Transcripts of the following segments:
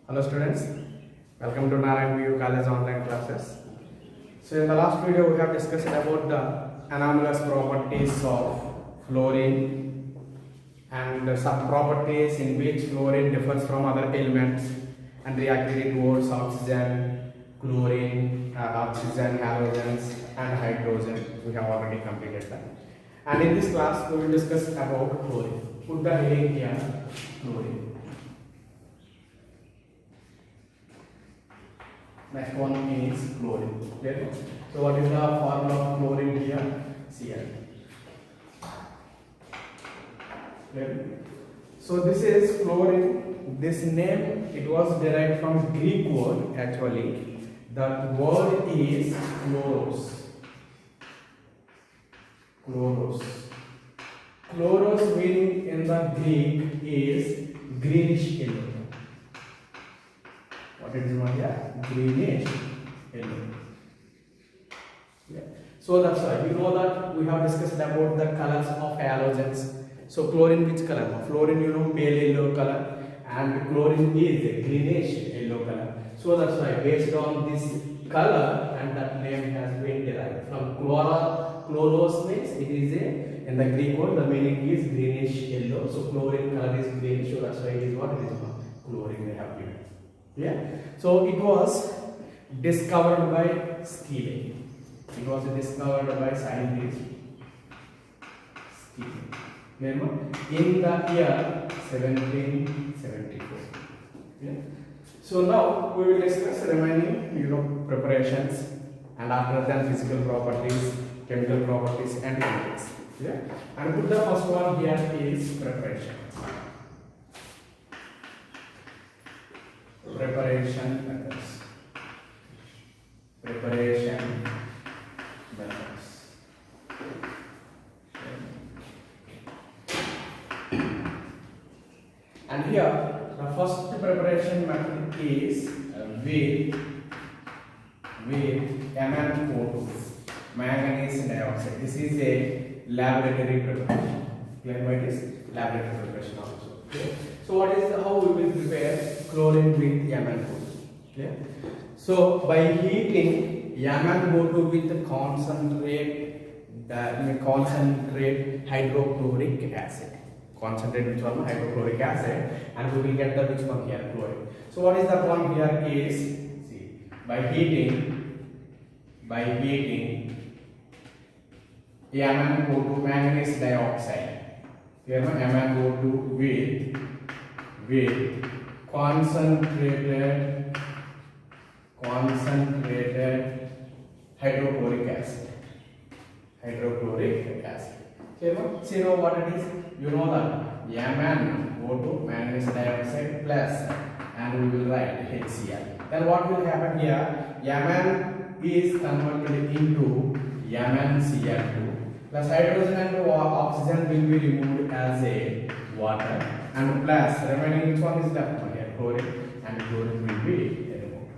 Hello students, welcome to Narayan VU College online classes. So in the last video we have discussed about the anomalous properties of fluorine and some properties in which fluorine differs from other elements and reactivity towards oxygen, chlorine, oxygen, halogens and hydrogen. We have already completed that. And in this class we will discuss about chlorine. Put the heading here, chlorine. Next one is chlorine. Okay? So what is the formula of chlorine here? Cl. Okay? So this is chlorine. This name it was derived from Greek word actually. The word is chloros. Chloros. Chloros meaning in the Greek is greenish yellow. What it is here? Greenish yellow. Yeah. So that's why we know that we have discussed about the colors of halogens. So chlorine which color? Fluorine you know pale yellow color and chlorine is a greenish yellow color. So that's why based on this color and that name has been derived from chloros means it is a in the Greek word the meaning is greenish yellow. So chlorine color is greenish, so that's why it is what it is chlorine they have given. Yeah. So it was discovered by Scheele. It was discovered by scientist Scheele. Remember? In the year 1774. Yeah. So now we will discuss remaining preparations and after that physical properties, chemical properties and chemicals. Yeah. And put the first one here is preparation. Preparation methods. Preparation methods. And here the first preparation method is with MnO2, manganese dioxide. This is a laboratory preparation. Clear by this laboratory preparation also. Okay. So what is how we will prepare chlorine with MnO2? Okay. So by heating MnO2 with concentrate hydrochloric acid. Concentrate which one? Hydrochloric acid, and we will get the which one here? Chlorine. So what is the one here is see by heating MnO2 manganese dioxide. Here MnO2 with concentrated hydrochloric acid. Hydrochloric acid. So you know what it is? You know that MnO2 manganese dioxide plus and we will write HCl. Then what will happen here? Mn is converted into MnCl2 plus hydrogen and oxygen will be removed as a water and plus remaining which one is left here? Chlorine, and chlorine will be removed.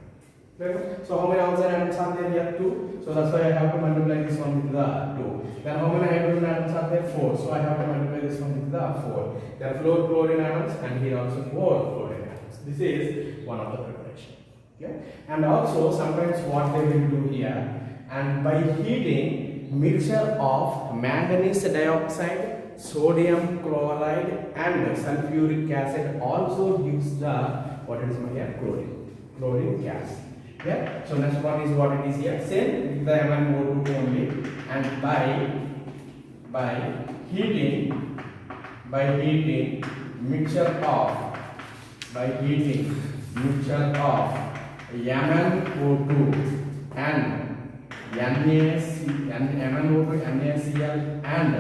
Okay. So how many oxygen atoms are there here? 2. So that's why I have to multiply this one with the 2. Then how many hydrogen atoms are there? 4. So I have to multiply this one with the 4. There are 4 chlorine atoms and here also 4 chlorine atoms. This is one of the preparation. Okay. And also sometimes what they will do here, and by heating mixture of manganese dioxide, sodium chloride and sulfuric acid also gives the what is here? Chlorine gas. Yeah. So next one is what it is here. Same with the MnO2 only, and by heating mixture of MnO2 and MnO2, NaCl and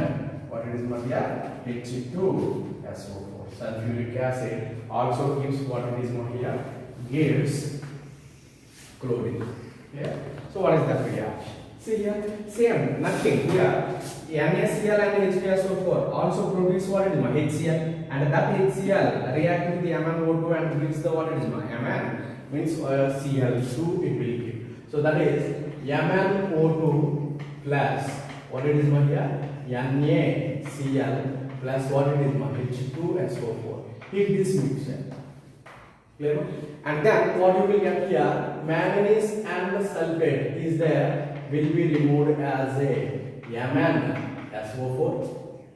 what it is here? H2SO4. Sulfuric acid also gives what it is here? Gives chlorine. Yeah. So what is that reaction? See here, same, nothing here. NaCl and H2SO4 also produce what it is HCl, and that HCl react with the MnO2 and gives the what it is Mn means Cl2 it will give. So that is MnO2 plus what it is here? NaCl plus what it is H2SO4. Heat this mixture. Clear? And then what you will get here, manganese and the sulfate is there, will be removed as a MnSO4.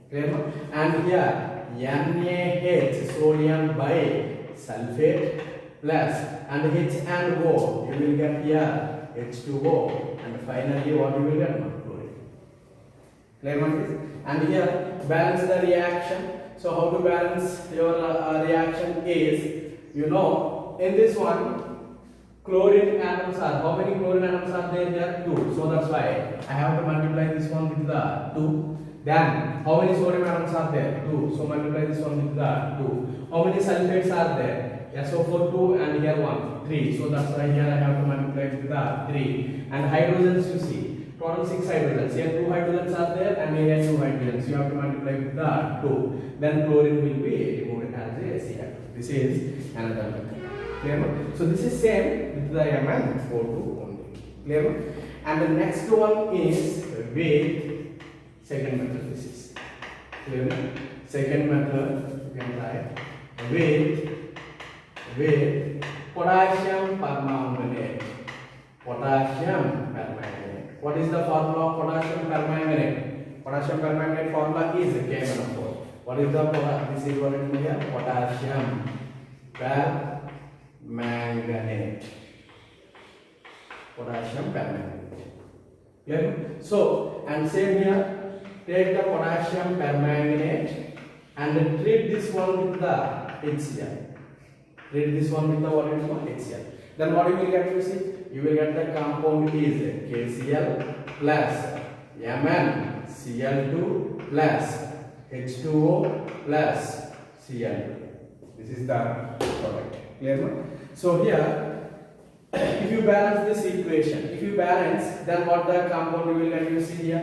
Clear? And here NaH, sodium bisulfate, plus and H and O, you will get here H2O, and finally what you will get? Chlorine. Clear? And here balance the reaction. So how to balance your reaction is, you know, in this one chlorine atoms are, how many chlorine atoms are there here? 2. So that's why I have to multiply this one with the 2. Then how many sodium atoms are there? 2. So multiply this one with the 2. How many sulfates are there? SO4 2 and here 1 3. So that's why here I have to multiply with the 3. And hydrogens, you see, total 6 hydrogens. Here 2 hydrogens are there and here 2 hydrogens. You have to multiply with the 2. Then chlorine will be removed as a Cl. This is another method. Clear? So this is same with the MnO2 only. Clear? And the next one is with second method. This is clear. Second method you can write with potassium permanganate. Potassium permanganate. What is the formula of potassium permanganate? Potassium permanganate formula is KMnO4. What is the this is what it is here? Potassium permanganate. Potassium permanganate. Clear? So, and same here, take the potassium permanganate and treat this one with the HCl. Treat this one with the what is called HCl. Then what you will get, you see? You will get the compound is KCl plus MnCl2 plus H2O plus Cl2. This is the product. Clear? So here, if you balance this equation, if you balance, then what the compound you will get, you see here.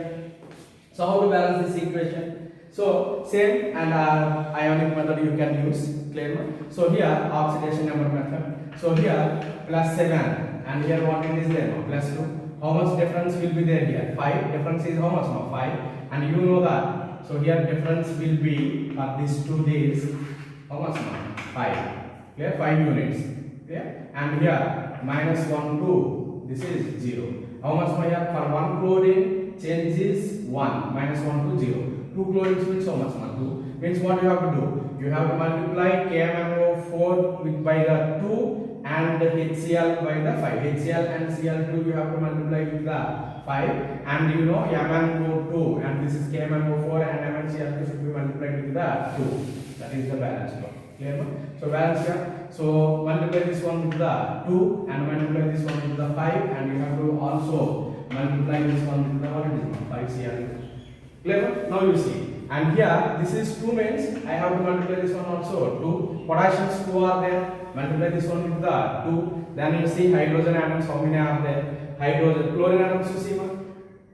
So how to balance this equation? So same and ionic method you can use. Clear? So here oxidation number method. So here plus 7 and here what it is there? Plus 2. How much difference will be there here? 5. Difference is how much now? 5. And you know that. So here difference will be this to this. How much now? 5. Clear? 5 units. Clear? And here minus 1 2. This is 0. How much more here? For 1 chlorine change is 1. Minus 1 to 0. 2 chlorines means how much more? 2. Means what you have to do? You have to multiply KMnO4 with by the 2 and HCl by the 5. HCl and Cl2 you have to multiply with the 5, and you know MnO2 and this is KMnO4 and MnCl2 should be multiplied with the 2. That is the balance law. Clear? So balance here. So multiply this one with the 2 and multiply this one with the 5, and you have to also multiply this one with the what it is 5Cl2. Clear? Now you see. And here this is 2 means I have to multiply this one also 2. Potassiums 2 are there. Multiply this one with the 2. Then you see hydrogen atoms, how many are there? Hydrogen, chlorine atoms you see 2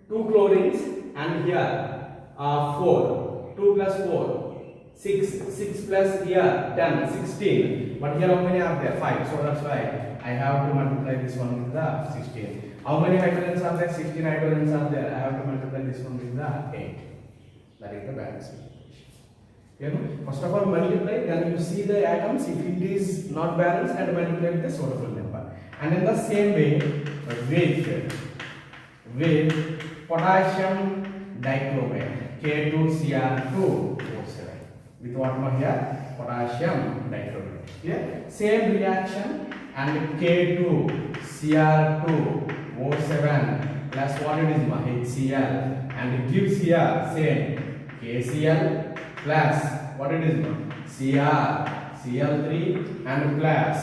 chlorines, and here 4. 2 plus 4, 6. 6 plus here 10, 16. But here how many are there? 5. So that's why I have to multiply this one with the 16. How many hydrogens are there? 16 hydrogens are there. I have to multiply this one with the 8. That is the balance equation. First of all multiply, then you see the atoms if it is not balanced, and multiply with the suitable number. And in the same way with potassium dichromate K2Cr2O7. With what more here? Potassium dichromate. Clear? Same reaction, and K2Cr2O7 plus what it is HCl, and it gives here same KCl plus what it is Cl3 and plus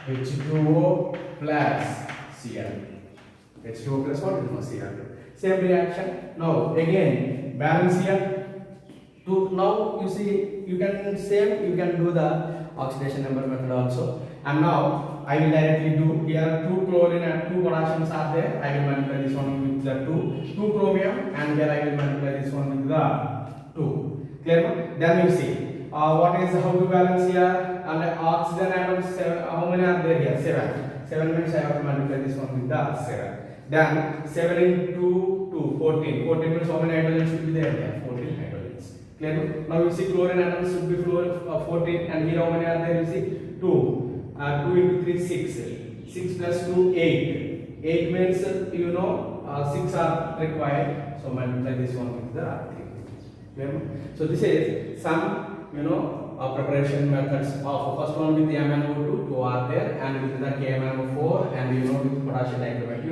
H2O plus Cl. H2O plus what is Cl2. Same reaction. Now again balance here. Now you see you can do the oxidation number method also. And now I will directly do here 2 chlorine and 2 potassiums are there. I will multiply this one with the 2 chromium, and here I will multiply this one with the 2. Clear? Then you see what is how to balance here, and oxygen atoms how many are there here? 7. 7 means I have to multiply this one with the 7. Then 7 into 2 14. 14 means how many hydrogens should be there here? 14 hydrogens. Clear? Now you see chlorine atoms should be 14, and here how many are there? You see 2. 2 into 3 6. 6 plus 2 8. 8 means 6 are required. So multiply this one with the 3. Clear? So this is some preparation methods of first one with the MnO2, 2 are there, and with the KMnO4, and with potassium dichromate.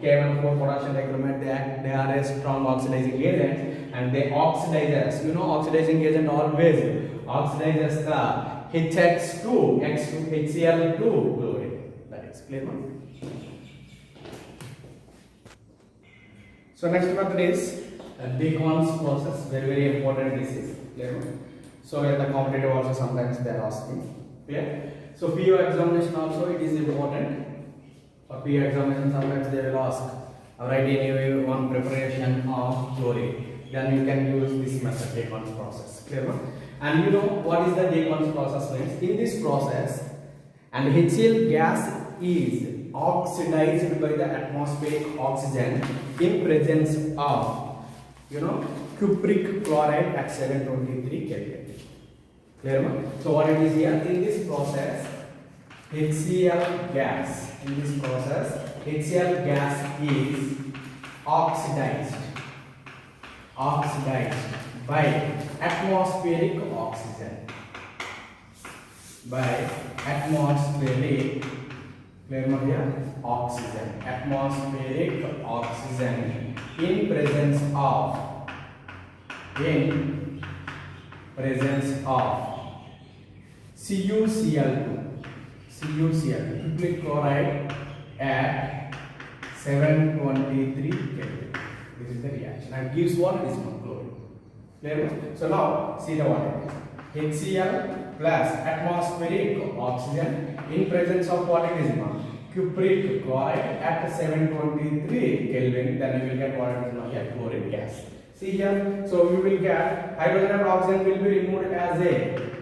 KMnO4 potassium dichromate, they are a strong oxidizing agent, and they oxidize. Oxidizing agent always oxidizes the HX2, X2, HCl2 chlorine. That is clear. So next method is Deacon's process. Very important. This is clear. So in the competitive also sometimes they are asking. Clear? So PO examination also it is important. For PO examination sometimes they will ask, write any one preparation of chlorine. Then you can use this method, Deacon's process. Clear? And what is the Deacon's process means? In this process, and HCl gas is oxidized by the atmospheric oxygen in presence of cupric chloride at 723 Kelvin. Clear? So what it is here in this process, HCl gas. In this process, HCl gas is oxidized by atmospheric oxygen. By atmospheric, atmospheric oxygen in presence of CuCl2, cupric chloride at 723 Kelvin. This is the reaction and gives what is chlorine. Clear? So now see the what it is. HCl plus atmospheric oxygen in presence of what it is cupric chloride at 723 Kelvin. Then you will get what it is here, chlorine gas. See here, so you will get hydrogen and oxygen will be removed as a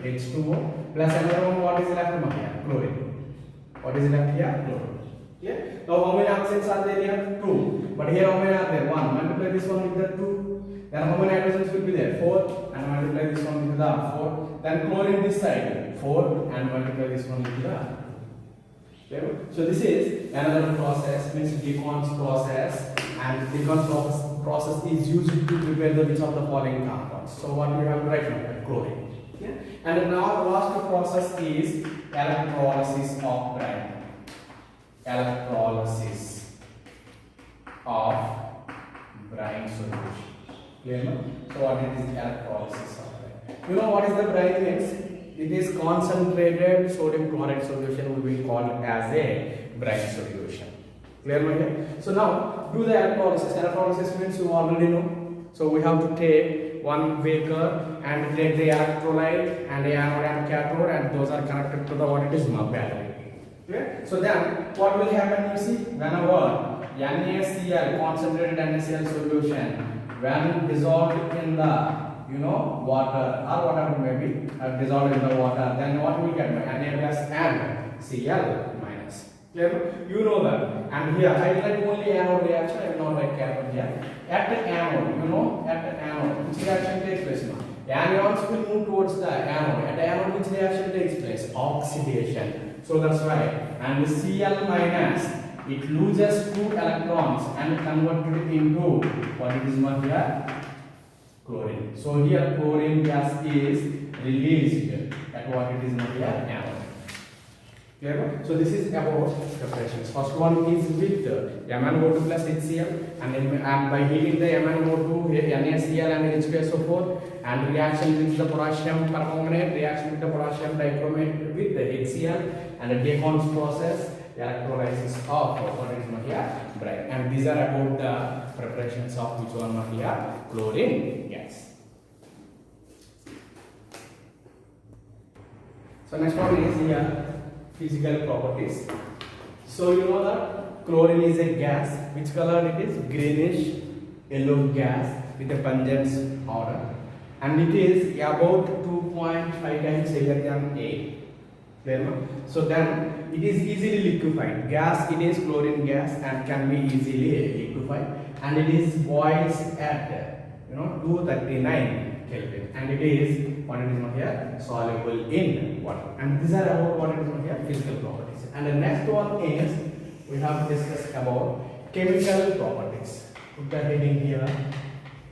H2O plus another one. What is left here? Chlorine. What is left here? Chlorine. Yeah. Now how many oxygens are there here? 2. But here how many are there? 1. Multiply this one with the 2. Then how many hydrogens will be there? 4. And multiply this one with the 4. Then chlorine this side 4 and multiply this one with the. Okay. So this is another process, means Deacon's process, and Deacon's process is used to prepare the which of the following compounds. So what we have right now, chlorine. Yeah. And now the last process is electrolysis of brine. Electrolysis of brine solution. Clear? So what is electrolysis of brine? What is the brine means? It is concentrated sodium chloride solution will be called as a brine solution. Clear, my dear? So now do the electrolysis. Electrolysis means you already know. So we have to take one beaker and take the electrolyte and the anode and cathode, and those are connected to the what it is battery. Clear? So then what will happen? You see, whenever NaCl, concentrated NaCl solution, when dissolved in the water or whatever may be dissolved in the water, then what we get? Na plus and Cl minus. Clear? You know that. And here I write only anode reaction. I will not write cathode here. At the anode, at the anode, which reaction takes place now? Anions will move towards the anode. At the anode, which reaction takes place? Oxidation. So that's why. And Cl minus, it loses 2 electrons and converted into what it is here? Chlorine. So here chlorine gas is released at what it is here? Anode. Clear? So this is about preparations. First one is with MnO2 plus HCl, and by heating the MnO2, NaCl and H2SO4, and reaction with the potassium permanganate, reaction with the potassium dichromate with the HCl, and the Deacon's process, electrolysis of what is here? Brine. And these are about the preparations of which one here? Chlorine gas. So next one is here physical properties. So you know that chlorine is a gas. Which color it is? Greenish yellow gas with a pungent odor, and it is about 2.5 times heavier than air. So then it is easily liquefied. Gas, it is chlorine gas and can be easily liquefied, and it is boils at 239 Kelvin, and it is what it is not here, soluble in water. And these are about what it is not here, physical properties. And the next one is we have discussed about chemical properties. Put the heading here,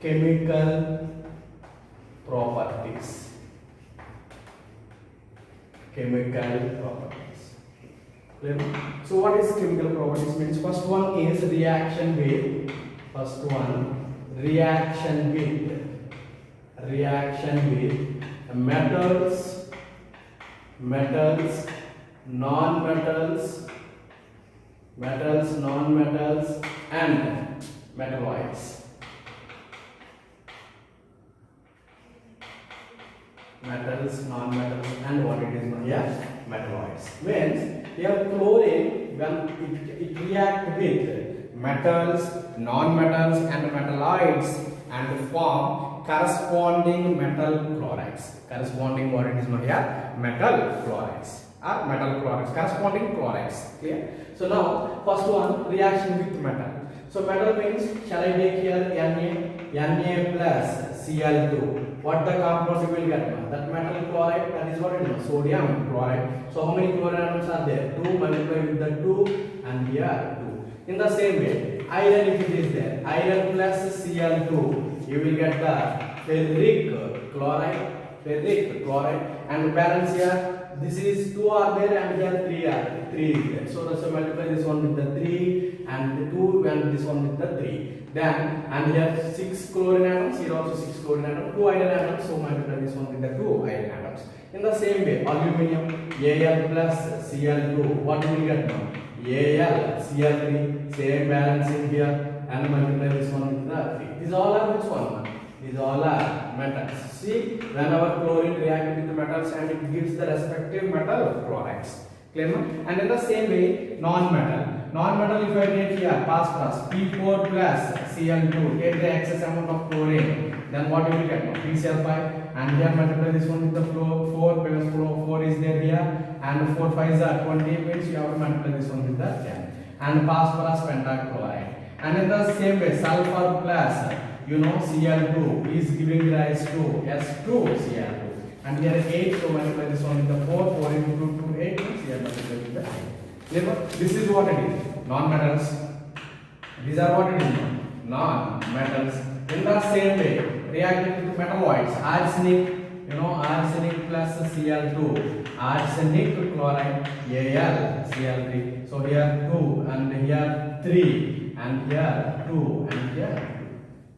chemical properties. Chemical properties. Clear? So what is chemical properties means? First one is reaction with. First one, reaction with metals, non-metals, and metalloids. Metals, non-metals, and what it is now here, metalloids. Means here chlorine, when it react with metals, non-metals, and metalloids and form corresponding metal chlorides. Corresponding what it is now here, metal chlorides. Metal chlorides, corresponding chlorides. Clear? So now first one, reaction with metal. So metal means, shall I take here Na plus Cl2. What the compound you will get now? That metal chloride, that is what it is, sodium chloride. So how many chlorine atoms are there? 2 multiplied with the 2 and here 2. In the same way, iron if it is there, iron plus Cl2, you will get the ferric chloride, and balance here. This is 2 are there and here 3 is there. So let's multiply this one with the 3 and the 2 and this one with the 3. Then and here 6 chlorine atoms, here also 6 chlorine atoms, 2 iron atoms, so multiply this one with the 2 iron atoms. In the same way, aluminium, Al plus Cl2, what we will get now? Al, Cl3, same balance in here, and multiply this one with the 3. These all are which one? These all are metals. See, whenever chlorine reacts with the metals and it gives the respective metal chlorides. Clear? And in the same way, non-metal. Non-metal, if I take here phosphorus, P4 plus Cl2, take the excess amount of chlorine, then what you will get now? PCl5, and here multiply this one with the 4 because 4 is there here, and 4 5s are 20, means you have to multiply this one with the 10. And phosphorus pentachloride. And in the same way, sulfur plus, Cl2 is giving rise to S2Cl2. And here 8, so multiply this one with the 4 into 2 8, means here multiply with the 8. This is what it is, non-metals. These are what it is, non-metals. In the same way, reacting with metalloids, arsenic plus Cl2, arsenic chloride, AlCl3. So here 2 and here 3 and here 2 and here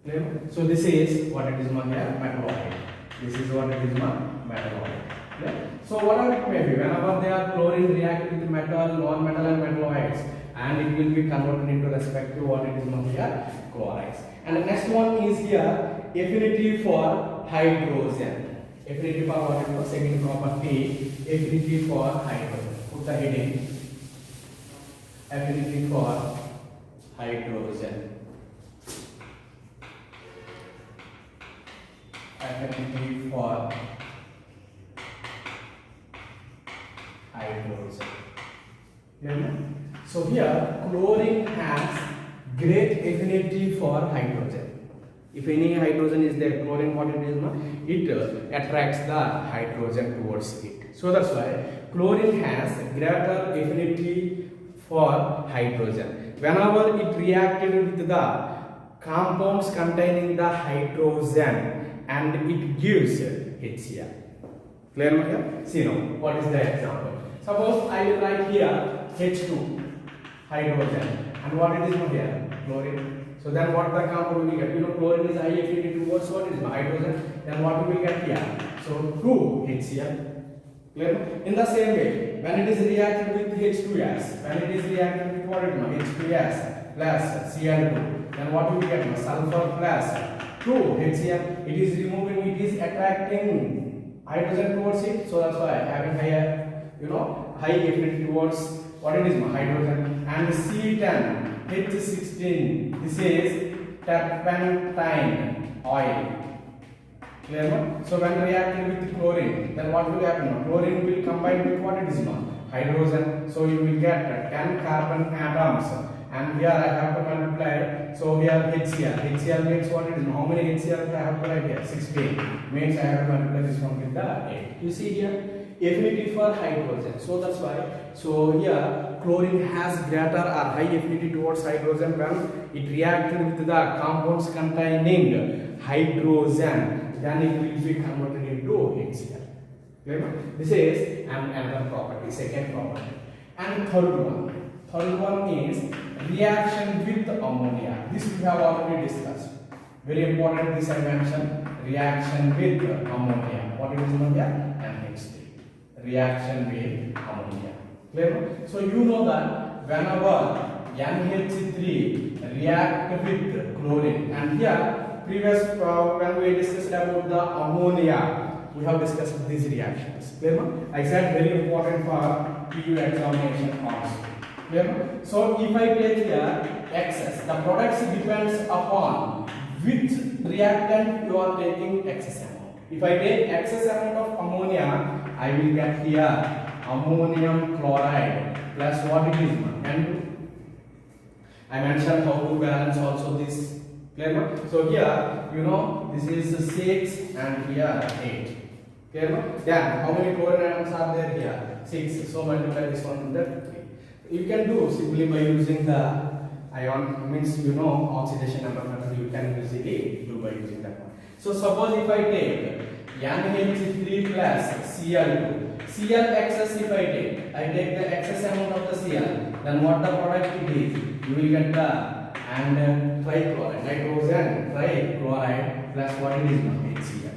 2. Clear? So this is what it is here, metalloid. This is what it is metalloid. Yeah. So whatever it may be, whenever they are chlorine react with metal, non-metal and metalloids, and it will be converted into respective what it is here, chlorides. And the next one is here, affinity for hydrogen. Affinity for what it was, second property, affinity for hydrogen. Put the heading, affinity for hydrogen. Affinity for hydrogen. So here chlorine has great affinity for hydrogen. If any hydrogen is there, chlorine what it is, it attracts the hydrogen towards it. So that's why chlorine has greater affinity for hydrogen. Whenever it reacted with the compounds containing the hydrogen, and it gives HCl. Clear here? See now, what is the example? Suppose I will write here H2, hydrogen, and what it is here? Chlorine. So then what the compound will get? Chlorine is high affinity towards what is hydrogen. Then what we will get here? So 2 HCl. Clear? In the same way, when it is reacted with H2S, when it is reacted with what it is? H2S plus Cl2, then what we will get? Sulfur plus 2 HCl. It is removing, it is attracting hydrogen towards it. So that's why having higher, high affinity towards what it is, hydrogen. And C10 H16, this is turpentine oil. Clear? So when reacting with chlorine, then what will happen? Chlorine will combine with what it is, hydrogen. So you will get 10 carbon atoms and here I have to multiply. So here HCl. HCl means what it is? How many HCl I have to write here? 16. Means I have to multiply this one with the 8. You see here, affinity for hydrogen. So that's why. So here chlorine has greater or high affinity towards hydrogen when it reacted with the compounds containing hydrogen. Then it will be converted into HCl. This is another property, second property. And third one is reaction with ammonia. This we have already discussed. Very important, this I mentioned. Reaction with ammonia. What is ammonia? NH3. Reaction with ammonia. Clear? So you know that whenever NH3 react with chlorine, and here previous when we discussed about the ammonia, we have discussed these reactions. Clear? I said very important for PU examination also. Clear? So if I take here excess, the products depends upon which reactant you are taking excess amount. If I take excess amount of ammonia, I will get here ammonium chloride plus what it is, and I mentioned how to balance also this. Clear? So here you know this is 6 and here 8. Clear? Then how many chlorine atoms are there here? 6. So multiply this one with the 3. You can do simply by using the ion, means you know oxidation number method. You can easily do by using that one. So suppose if I take NH3 plus Cl2, Cl excess if I take the excess amount of the Cl, then what the product it is? You will get the and trichloride, nitrogen trichloride plus what it is now HCl.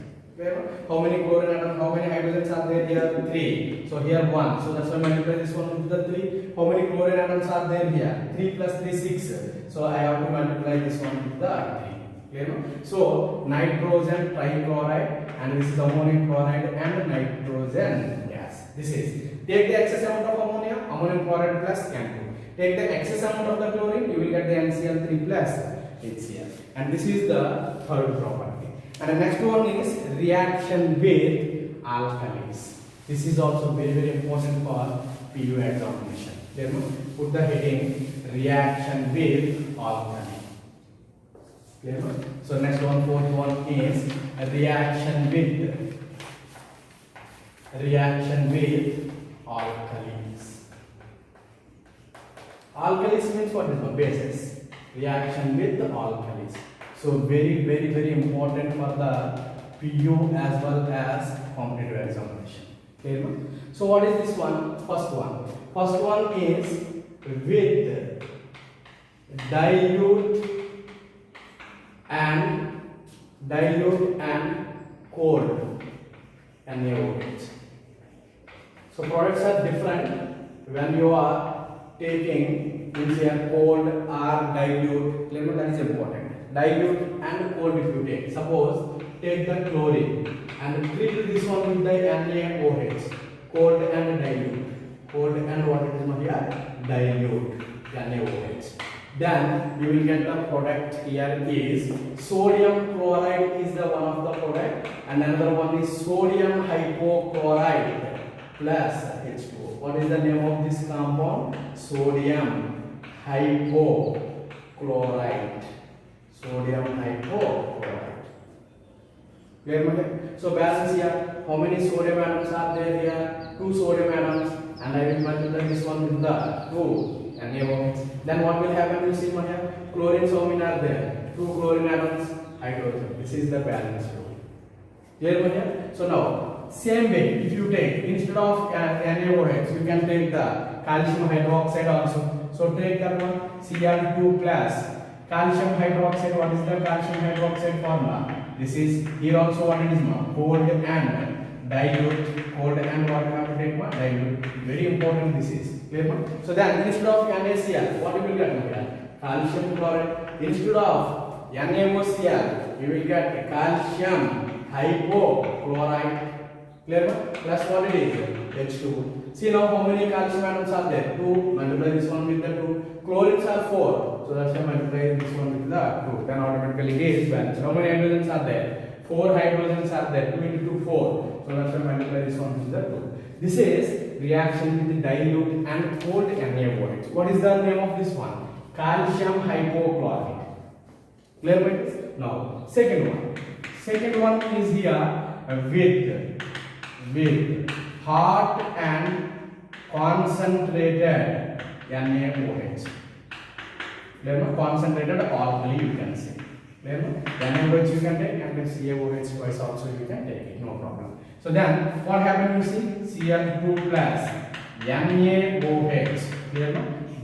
How many chlorine atoms, how many hydrogens are there here? 3. So here 1. So that's why I multiply this one with the 3. How many chlorine atoms are there here? 3 plus 3 6. So I have to multiply this one with the 3. Clear? So nitrogen trichloride, and this is ammonium chloride and nitrogen gas. This is, take the excess amount of ammonia, ammonium chloride plus N2. Take the excess amount of the chlorine, you will get the NCl3 plus HCl. And this is the third property. And the next one is reaction with alkalis. This is also very, very important for PU examination. Then put the heading reaction with alkali. Clear? So next one, fourth one is reaction with alkalis. Alkalis means what is the basis? Reaction with alkalis. So very, very, very important for the PU as well as competitive examination. Clear? So what is this one? First one is with dilute and cold NaOH. So products are different when you are taking cold or dilute. That is important. Dilute and cold if you take. Suppose take the chlorine and treat this one with the NaOH. Cold and dilute. Cold and what it is here? Dilute NaOH. Then you will get the product here is sodium chloride is the one of the product, and another one is sodium hypochloride plus H2O. What is the name of this compound? Sodium hypochloride. Sodium hypochloride. Clear? So balance here. How many sodium atoms are there here? 2 sodium atoms, and I will multiply this one with the 2 NaOH. Then what will happen? You see here, chlorine, so many are there. 2 chlorine atoms, hydrogen. This is the balance rule. Clear here? So now, same way, if you take instead of NaOH, you can take the calcium hydroxide also. So take that one, Cl2 plus calcium hydroxide. What is the calcium hydroxide formula? This is here also what it is now, cold and dilute. Cold and what you have to take one? Dilute. Very important this is. Clear? So then instead of NaCl, what you will get here? Calcium chloride. Instead of NaOCl, you will get calcium hypochloride. Clear? Plus what it is? H2. See now how many calcium atoms are there? 2. Multiply this one with the 2. Chlorines are 4. So that's why multiply this one with the 2. Then automatically it is balanced. How many hydrogens are there? 4 hydrogens are there. 2 into 2, 4. So that's why multiply this one with the 2. This is reaction with dilute and cold NaOH. What is the name of this one? calcium hypochlorite. Clear with this? Now, second one. Second one is here with hot and concentrated NaOH. Clear? Concentrated alkali you can say. Clear? NaOH you can take and then CaOH twice also you can take it, no problem. So then what happened you see? Cl2 plus NaOH. Clear?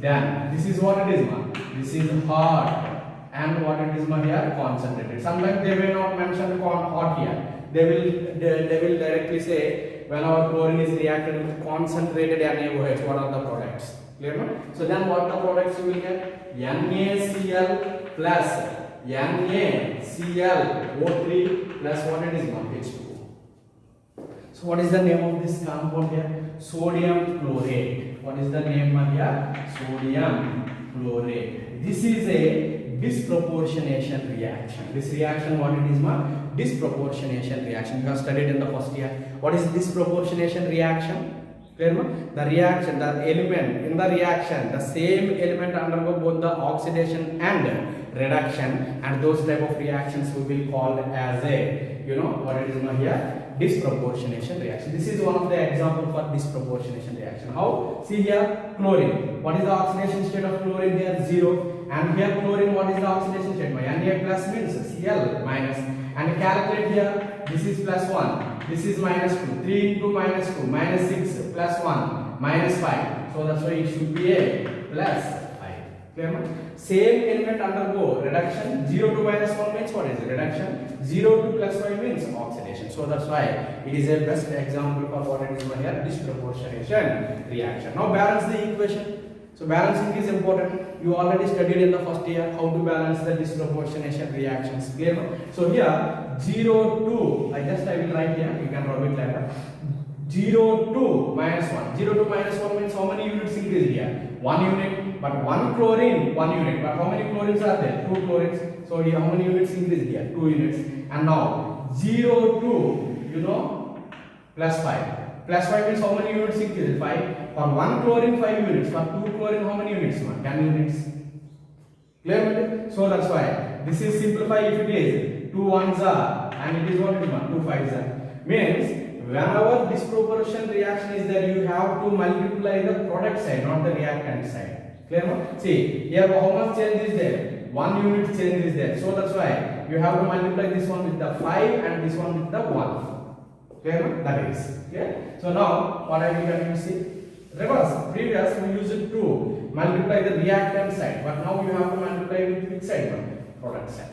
Then this is what it is, man. This is hot and what it is here concentrated. Sometimes they may not mention hot here. They will directly say when our chlorine is reacted with concentrated NaOH, what are the products? Clear? So then what the products you will get? NaCl plus NaClO3 plus what it is H2O. So what is the name of this compound here? Sodium chlorate. What is the name here? Sodium chlorate. This is a disproportionation reaction. This reaction what it is disproportionation reaction. You have studied in the first year. What is disproportionation reaction? Clear? The reaction, the element in the reaction, the same element undergo both the oxidation and reduction, and those type of reactions will be called as a, what it is here? Disproportionation reaction. This is one of the example for disproportionation reaction. How? See here, chlorine. What is the oxidation state of chlorine here? 0. And here chlorine, what is the oxidation state? Na plus means Cl minus. And calculate here, this is plus 1, this is minus 2. 3 into minus 2, minus 6 plus 1, minus 5. So that's why it should be a plus 5. Clear? Same element undergo reduction. 0 to minus 1 means what is reduction? 0 to plus 5 means oxidation. So that's why it is a best example for what it is here, disproportionation reaction. Now balance the equation. So balancing is important. You already studied in the first year how to balance the disproportionation reactions. Clear? So here 0 to, I will write here, you can rub it later. 0 to minus 1. 0 to minus 1 means how many units increase here? 1 unit. But 1 chlorine, 1 unit. But how many chlorines are there? 2 chlorines. So here how many units increase here? 2 units. And now 0 to, plus 5. Plus 5 means how many units increase? 5. For 1 chlorine, 5 units. For 2 chlorine, how many units? 10 units. Clear? So that's why this is simplified if it is 2 ones are and it is what it is 2 5s are. Means whenever disproportion reaction is there, you have to multiply the product side, not the reactant side. Clear? See, here how much change is there? 1 unit change is there. So that's why you have to multiply this one with the 5 and this one with the 1. Clear? That is. Okay? So now what I will get you see? Reverse. Previous we used it to multiply the reactant side, but now you have to multiply with which side? Product side.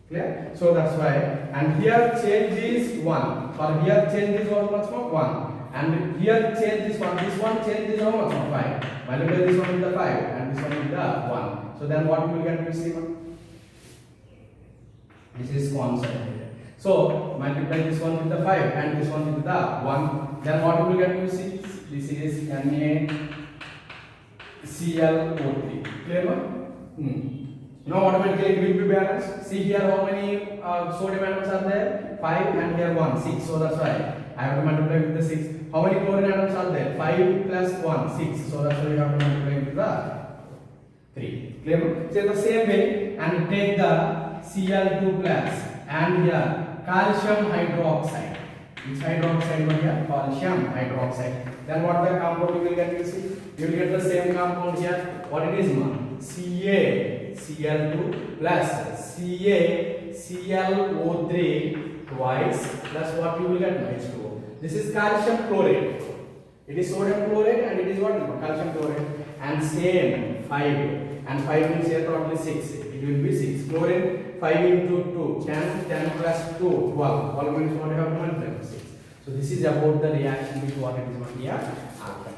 Clear? So that's why. And here change is 1. For here change is how much more? 1. And here change is 1. This one change is how much more? 5. Multiply this one with the 5 and this one with the 1. So then what you will get? You see? This is constant. So multiply this one with the 5 and this one with the 1. Then what you will get? You see, this is NaClO3. Clear? Now automatically it will be balanced. See here how many sodium atoms are there? 5 and here 1, 6. So that's why I have to multiply with the 6. How many chlorine atoms are there? 5 plus 1, 6. So that's why you have to multiply with the 3. Clear? So the same way, and take the Cl2 plus and here calcium hydroxide. Which hydroxide over here? Calcium hydroxide. Then what the compound you will get? You see, you will get the same compound here. What it is? Cl2 plus CaClO3 twice plus what you will get? H2O. This is calcium chlorate. It is sodium chlorate and it is what? Calcium chlorate. And same 5. And 5 means here probably 6. It will be 6. Chlorine 5 into 2, 10, 10 plus 2, 12. 12 means what you have to multiply with 6. So this is about the reaction with what it is here after.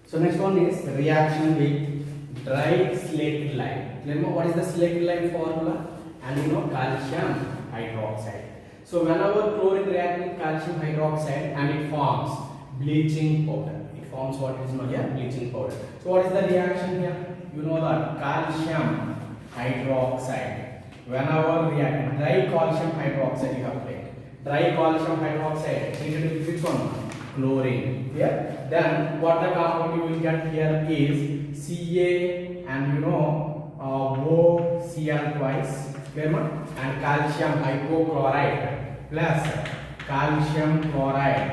So next one is reaction with dry slaked lime. Remember what is the slaked lime formula? And calcium hydroxide. So whenever chlorine reacts with calcium hydroxide and it forms bleaching powder. It forms what is here? Bleaching powder. So what is the reaction here? You know that calcium hydroxide. Whenever react, dry calcium hydroxide you have to take. Dry calcium hydroxide treated with which one? Chlorine. Here. Then what the compound you will get here is Ca and OCl twice. Clear? And calcium hypochlorite plus calcium chloride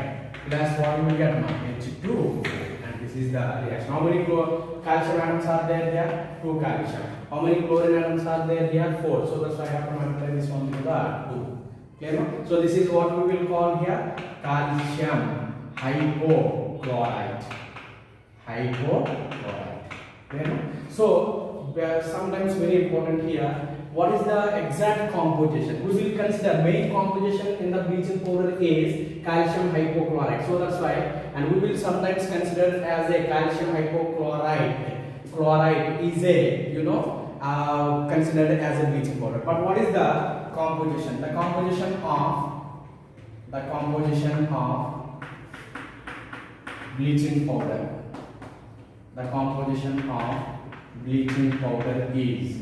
plus what you will get? H2. And this is the reaction. How many calcium atoms are there here? 2 calcium. How many chlorine atoms are there here? 4. So that's why I have to multiply this one with the 2. Clear? So this is what we will call here calcium hypochlorite. Hypochlorite. Clear? So sometimes very important here. What is the exact composition? We will consider main composition in the bleaching powder is calcium hypochlorite. So that's why, and we will sometimes consider as a calcium hypochlorite. Chloride is a considered as a bleaching powder. But what is the composition? The composition of bleaching powder. The composition of bleaching powder is.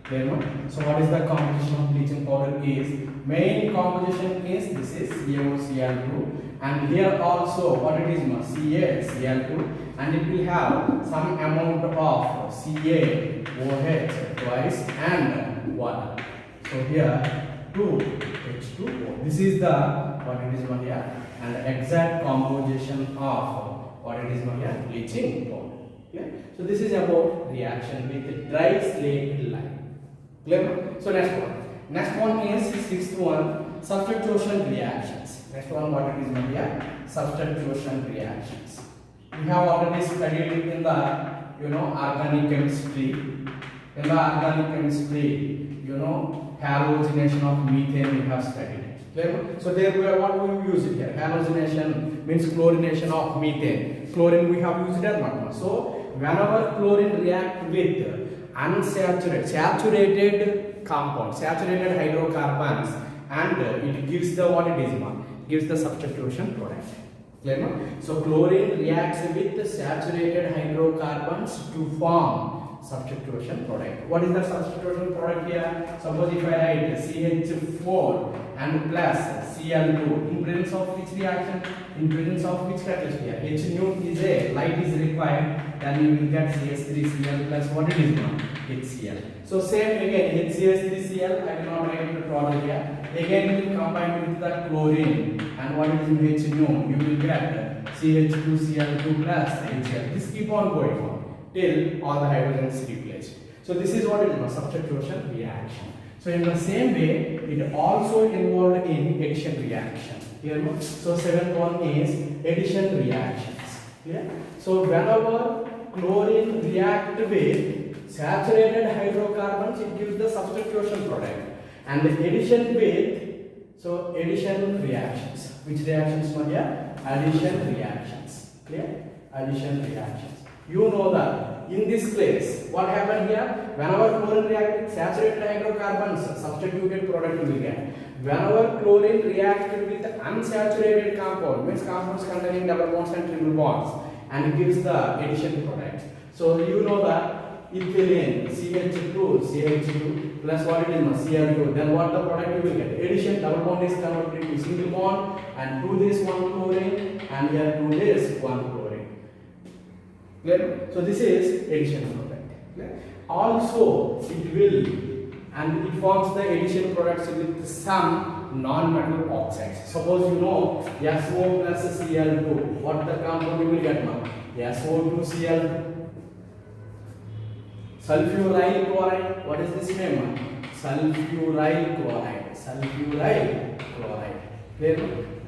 Clear? So what is the composition of bleaching powder is? Main composition is this is CaOCl2, and here also what it is? CaCl2, and it will have some amount of CaOH twice and water. So here 2H2O. This is the what it is here, and the exact composition of what it is here, bleaching powder. Okay? So this is about reaction with dry slate lime. Clear? So next one is sixth one, substitution reactions. Next one what it is here, substitution reactions. We have already studied it in the organic chemistry. In the organic chemistry, halogenation of methane we have studied it. Clear? So there we are, what we use it here. Halogenation means chlorination of methane. Chlorine we have used it as not. So whenever chlorine react with saturated compound, saturated hydrocarbons, and it gives the what it is, gives the substitution product. Clear? So chlorine reacts with the saturated hydrocarbons to form substitution product. What is the substitution product here? Suppose if I write CH4 and plus Cl2, in presence of which reaction? In presence of which catalyst here? H nu is a light is required, then you will get CH3Cl plus what it is, HCl. So same again, HCH3Cl, I will not write the product here. Again you will combine with the chlorine, and what is H nu? You will get CH2Cl2 plus HCl. This keep on going on till all the hydrogens replaced. So this is what is substitution reaction. So in the same way, it also involved in addition reaction. Clear? So seventh one is addition reactions. Clear? So whenever chlorine react with saturated hydrocarbons, it gives the substitution product. And the addition with, so addition reactions. Which reactions are here? Addition reactions. Clear? Addition reactions. You know that in this case, what happened here? Whenever chlorine reacts with saturated hydrocarbons, substituted product you will get. Whenever chlorine reacts with unsaturated compound, means compounds containing double bonds and triple bonds, and it gives the addition product. So you know that ethylene, CH2, CH2 plus what it is, Cl2. Then what the product you will get? Addition, double bond is converted to single bond, and to this one chlorine, and here to this one chlorine. Clear? So this is addition product. Clear? Also it will, and it forms the addition products with some non-metal oxides. Suppose you know SO plus Cl2. What the compound you will get now? SO2Cl. Sulfuryl chloride. What is this name? Sulfuryl chloride. Sulfuryl chloride. Clear?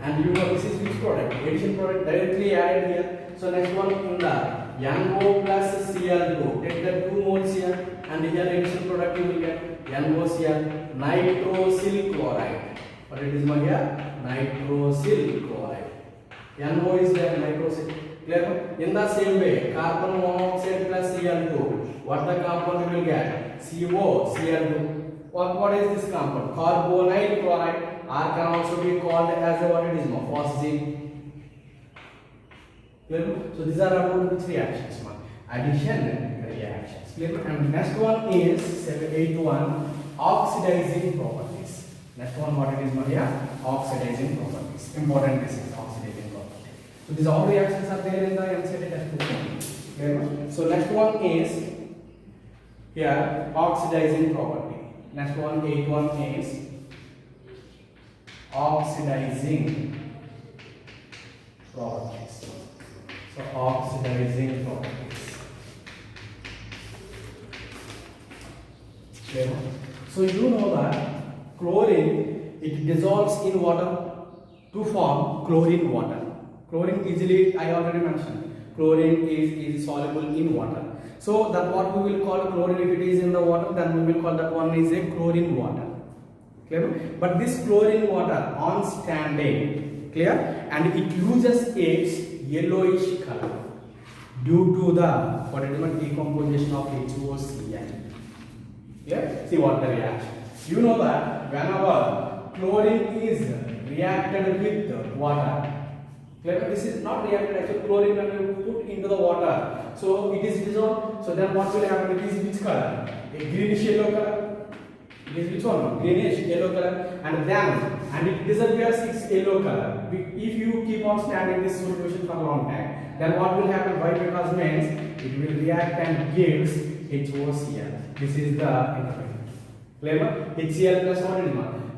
And you know this is which product? Addition product directly added here. So next one in the NO plus Cl2. Take the 2 moles here, and here addition product you will get NOCl, nitrosyl chloride. What it is here? Nitrosyl chloride. NO is there, nitrosyl. Clear? In the same way, carbon monoxide plus Cl2. What the compound you will get? COCl2. What is this compound? Carbonyl chloride, or can also be called as a what it is? Phosgene. Clear? So these are about which reactions? Addition reactions. Clear? And next one is 8.1, oxidizing properties. Next one, what it is here? Oxidizing properties. Important, this is oxidizing property. So these all reactions are there in the MCT textbook. Clear? So next one is here oxidizing property. Next one, 8 is oxidizing properties. So oxidizing properties. Clear? So you know that chlorine, it dissolves in water to form chlorine water. Chlorine easily, I already mentioned, chlorine is soluble in water. So that what we will call chlorine, if it is in the water, then we will call that one is a chlorine water. Clear? But this chlorine water on standing, clear, and it loses its yellowish color due to the what is the decomposition of HOCl. Clear? See what the reaction. You know that whenever chlorine is reacted with water, clear? This is not reacted, actually chlorine when you put into the water, so it is dissolved. So then what will happen? It is which color? A greenish yellow color. It is which one? Greenish yellow color, and it disappears its yellow color. If you keep on standing this solution for a long time, then what will happen? Why? Because means it will react and gives HOCl. This is the intermediate. Clear? HCl plus what it is?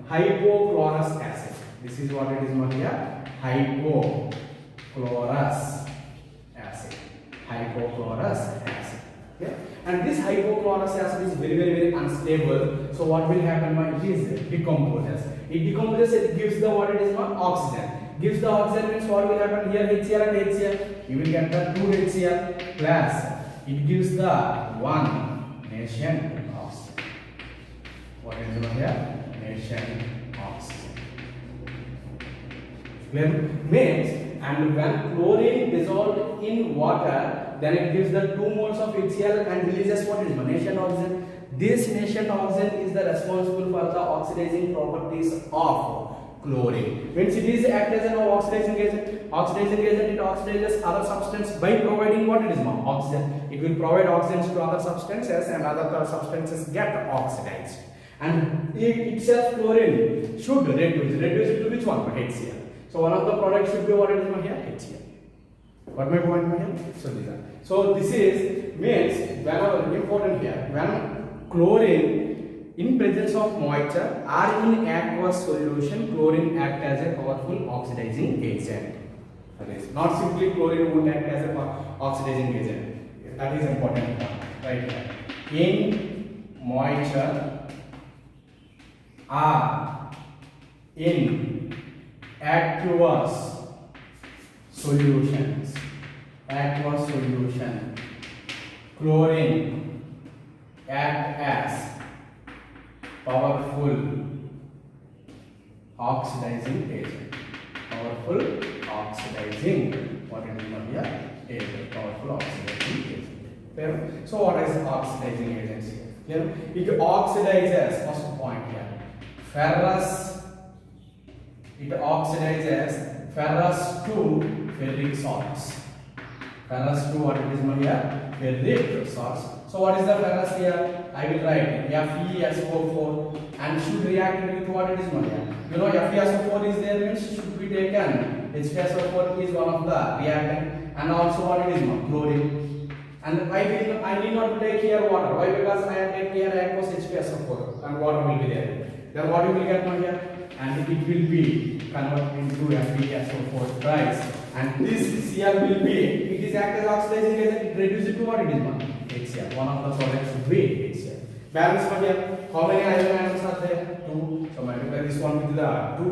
Hypochlorous acid. This is what it is here. Hypochlorous acid. Hypochlorous acid. Okay? And this hypochlorous acid is very unstable. So what will happen? It is decomposes. It decomposes. It gives the what it is oxygen. Gives the oxygen means what will happen here? HCl and HCl. You will get the 2 HCl plus it gives the 1 nation oxygen. What is here? Nation oxygen. Clear? Means, and when chlorine dissolved in water, then it gives the 2 moles of HCl and releases what is nation oxygen. This nation oxygen is the responsible for the oxidizing properties of chlorine. Means it is act as an oxidizing agent. Oxidizing agent, it oxidizes other substance by providing what it is oxygen. It will provide oxygen to other substances and other substances get oxidized. And itself chlorine should reduce it to which one? HCl. So one of the products should be what it is here? HCl. What my point here? So these are. So this is means whenever important here, when chlorine in presence of moisture or in aqueous solution, chlorine act as a powerful oxidizing agent. That is not simply chlorine won't act as a oxidizing agent. That is important right here. In moisture or in aqueous solutions, chlorine act as powerful oxidizing agent. Powerful oxidizing, what it is here? Agent. Powerful oxidizing agent. Clear? So what is oxidizing agents here? Clear? It oxidizes, first point here, ferrous. It oxidizes ferrous to ferric salts. Ferrous to what it is here? Ferric salts. So what is the ferrous here? I will write FeSO4 and should react with what it is here. You know FeSO4 is there means should be taken. HFSO4 is one of the reactant and also what it is chlorine. And I need not take here water. Why? Because I am taking here aqueous HFSO4 and water will be there. Then what you will get here? And it will be converted into FeSO4 twice. And this Cl will be, it is act as oxidizing agent, it reduces it to what it is HCl. One of the products should be HCl. Balance for here. How many iron atoms are there? 2. So multiply this one with the 2.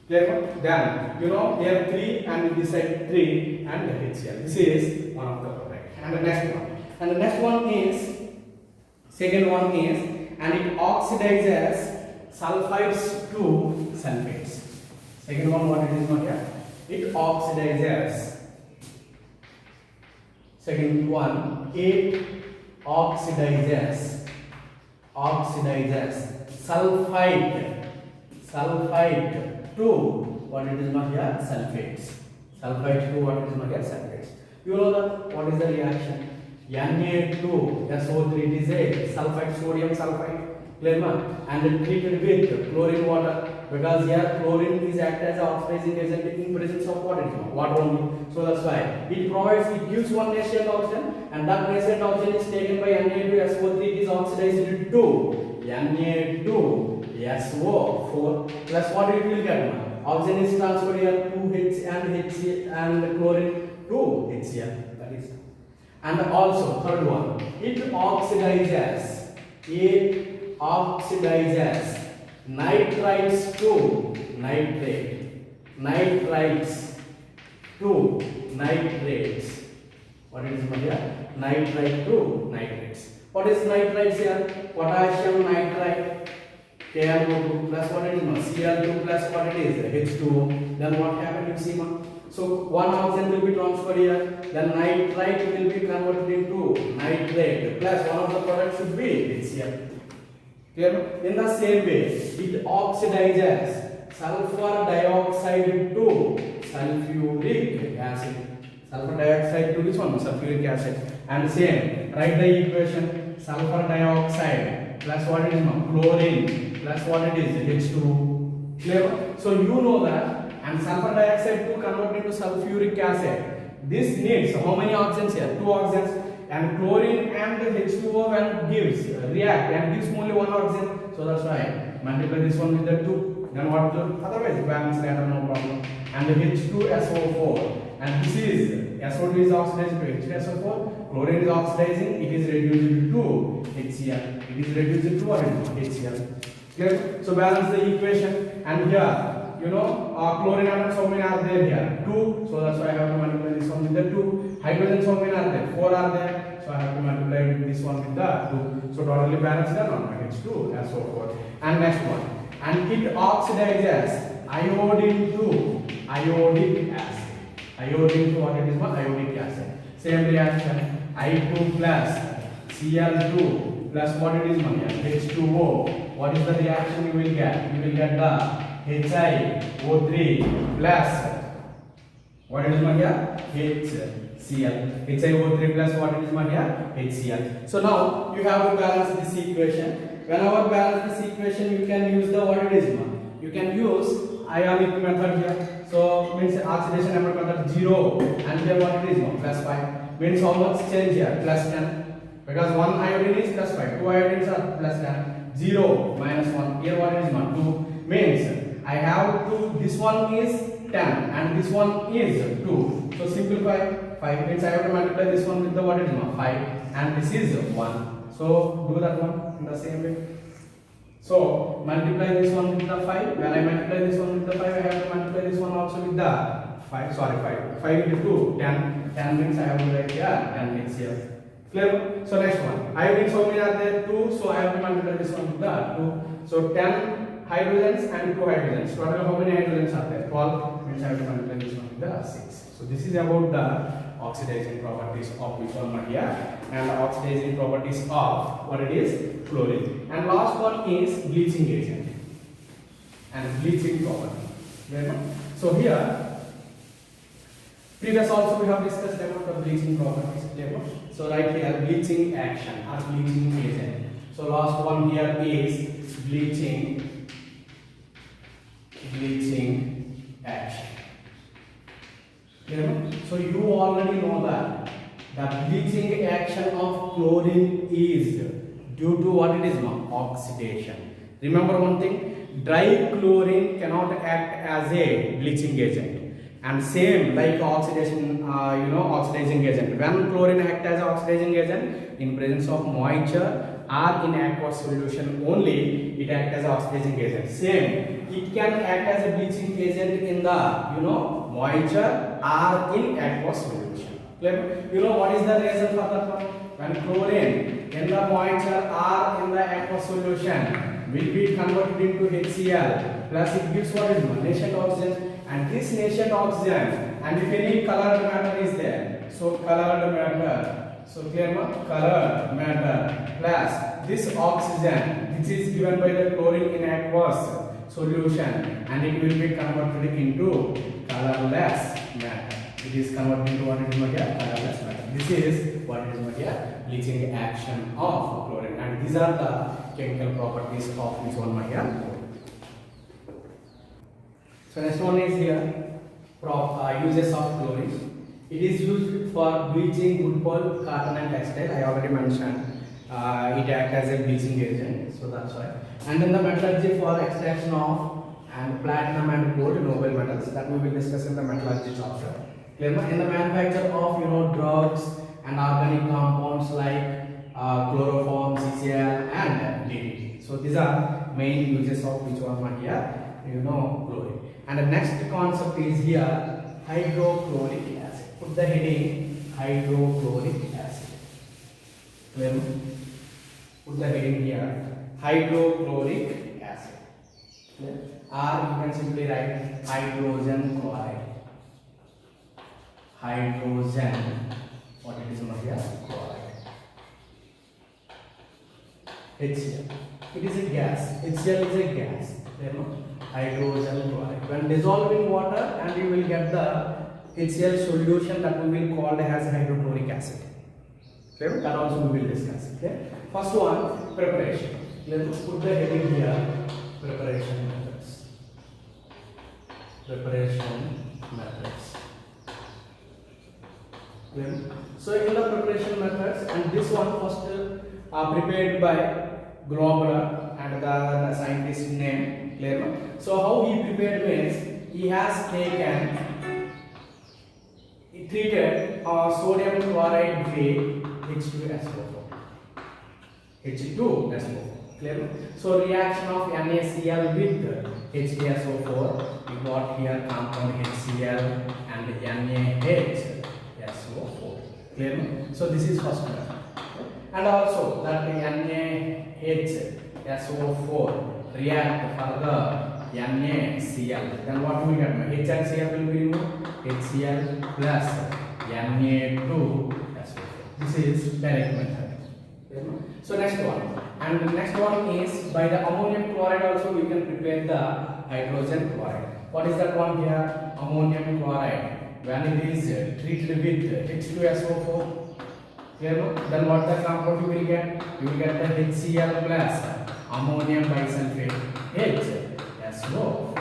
Clear? Then you know here 3 and this side 3 and HCl. This is one of the product. And the next one. And the next one is, second one is, and it oxidizes sulfides to sulfates. Second one, what it is here? It oxidizes. Second one, it oxidizes sulfide to what it is here? Sulfates. Sulfide to what it is here? Sulfates. You know that what is the reaction? Na2SO3, it is a sulfide, sodium sulfide. Clear ma? And treated with chlorine water, because here chlorine is act as an oxidizing agent in presence of water only. So that's why it gives one nascent oxygen, and that nascent oxygen is taken by Na2SO3. It is oxidized to Na2SO4 plus what it will get now. Oxygen is transferred here to H and HCl and chlorine to HCl. That is. And also third one, it oxidizes nitrites to nitrate, nitrites to nitrates. What is here? Nitrite to nitrates. What is nitrites here? Potassium nitrite, KNO2 plus what it is now? Cl2 plus what it is? H2O. Then what happened? You see now. So one oxygen will be transferred here. Then nitrite will be converted into nitrate plus one of the products should be HCl. Clear? In the same way, it oxidizes sulfur dioxide to sulfuric acid. Sulfur dioxide to which one? Sulfuric acid. And same, write the equation: sulfur dioxide plus what it is now? Chlorine plus what it is? H2O. Clear? So you know that. And sulfur dioxide to convert into sulfuric acid. This needs how many oxygens here? 2 oxygens. And chlorine and H2O when gives react and gives only 1 oxygen. So that's why multiply this one with the 2. Then what to? Otherwise balance later, no problem. And the H2SO4. And this is SO2 is oxidized to H2SO4. Chlorine is oxidizing. It is reduced to HCl. It is reduced to what? HCl. Clear? So balance the equation. And here, chlorine atoms how many are there here? 2. So that's why I have to multiply this one with the 2. Hydrogens how many are there? 4 are there. So I have to multiply this one with the 2. So totally balanced on H2SO4. And next one. And it oxidizes iodine to iodic acid. Iodine to what it is? Iodic acid. Same reaction. I2 plus Cl2 plus what it is? H2O. What is the reaction you will get? You will get the HiO3 plus what it is here? HCl. HiO3 plus what it is here? HCl. So now you have to balance this equation. Whenever balance this equation, you can use the what it is. You can use ionic method here. So means oxidation number method 0 and here what it is plus 5. Means how much change here? Plus 10. Because 1 iodine is plus 5. 2 iodines are plus 10. 0 minus 1. Here what it is 2. Means I have to, this one is 10 and this one is 2. So simplify. 5 means I have to multiply this one with the what it is 5 and this is 1. So do that one in the same way. So multiply this one with the 5. When I multiply this one with the 5, I have to multiply this one also with the 5. Sorry, 5. 5 into 2, 10. 10 means I have to write here 10 HCl. Clear? So next one. Iodine how many are there? 2. So I have to multiply this one with the 2. So 10 hydrogens and 2 hydrogens. Total how many hydrogens are there? 12. Means I have to multiply this one with the 6. So this is about the oxidizing properties of which one here and the oxidizing properties of what it is? Chlorine. And last one is bleaching agent and bleaching property. So here previous also we have discussed about the bleaching properties. So right here bleaching action or bleaching agent. So last one here is bleaching action. So you already know that the bleaching action of chlorine is due to what it is now? Oxidation. Remember one thing, dry chlorine cannot act as a bleaching agent, and same like oxidation, oxidizing agent. When chlorine acts as an oxidizing agent in presence of moisture or in aqueous solution only, it acts as an oxidizing agent. Same, it can act as a bleaching agent in the moisture or in aqueous solution. What is the reason for that one? When chlorine in the moisture or in the aqueous solution will be converted into HCl plus it gives what is nascent oxygen, and this nascent oxygen, and if any colored matter is there, so colored matter, so clear colored matter plus this oxygen which is given by the chlorine in aqueous solution, and it will be converted into colorless matter. It is converted into what it is, my dear? Colorless matter. This is what it is, my dear? Bleaching action of chlorine. And these are the chemical properties of which one, my dear? So next one is here uses of chlorine. It is used for bleaching wood pulp, cotton and textile. I already mentioned it acts as a bleaching agent, so that's why. And then the metallurgy for extraction of and platinum and gold noble metals, that we will discuss in the metallurgy chapter. Clear? In the manufacture of drugs and organic compounds like chloroform, CCl and DDT. So these are main uses of which one, my dear? Chlorine. And the next concept is here hydrochloric acid. Put the heading hydrochloric acid. Clear? Put the heading here hydrochloric acid. Clear? Or you can simply write hydrogen chloride. Hydrogen, what it is, here? Chloride. HCl. It is a gas. HCl is a gas. Hydrogen chloride. When dissolved in water, and you will get the HCl solution that we will call as hydrochloric acid. Clear? That also we will discuss. Okay? First one, preparation. Let's put the heading here. Preparation methods. Preparation methods. Clear? So in the preparation methods, and this one first prepared by Glober and the scientist name. Clear? So how he prepared means he has treated sodium chloride with H2SO4. H2SO4. Clear? So reaction of NaCl with H2SO4, we got here compound HCl and NaHSO4. Clear? So this is first one. And also that NaHSO4 react further NaCl. Then what we get? H and Cl will be removed. HCl plus Na2SO4. This is direct method. So next one. And the next one is by the ammonium chloride also we can prepare the hydrogen chloride. What is that one here? Ammonium chloride. When it is treated with H2SO4, then what the compound you will get? You will get the HCl plus ammonium bisulfate HSO4.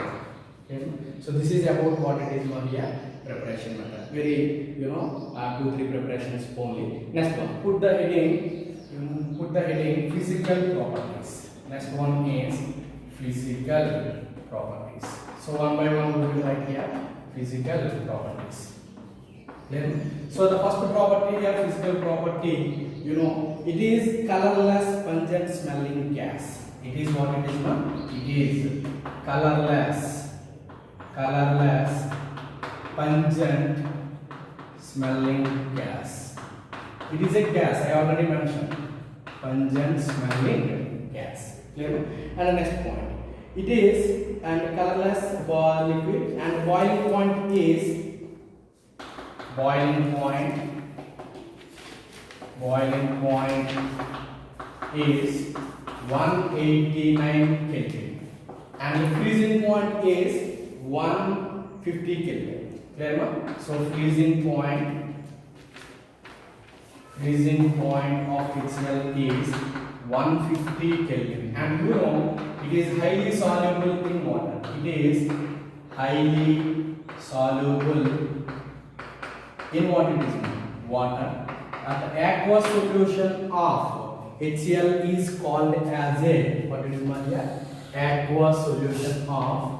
So this is about what it is, here preparation method. Very 2-3 preparations only. Next one, put the heading physical properties. Next one is physical properties. So one by one we will write here physical properties. So the first property here, physical property, it is colorless, pungent smelling gas. It is what it is, It is colorless, pungent smelling gas. It is a gas, I already mentioned. Pungent smelling gas. Clear? And the next point. It is and colorless liquid, and boiling point is 189 Kelvin, and the freezing point is 150 Kelvin. Clear? So freezing point of HCl is 150 Kelvin, and it is highly soluble in water. It is highly soluble in what it is? Water. And the aqueous solution of HCl is called as a, what it is, Maria? Aqueous solution of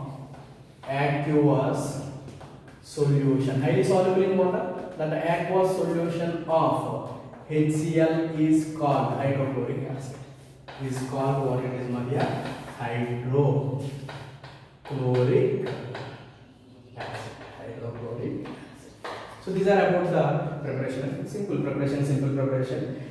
highly soluble in water. That the aqueous solution of HCl is called hydrochloric acid. Is called what it is, Maria? Hydrochloric acid. Hydrochloric acid. So these are about the preparation, simple preparation,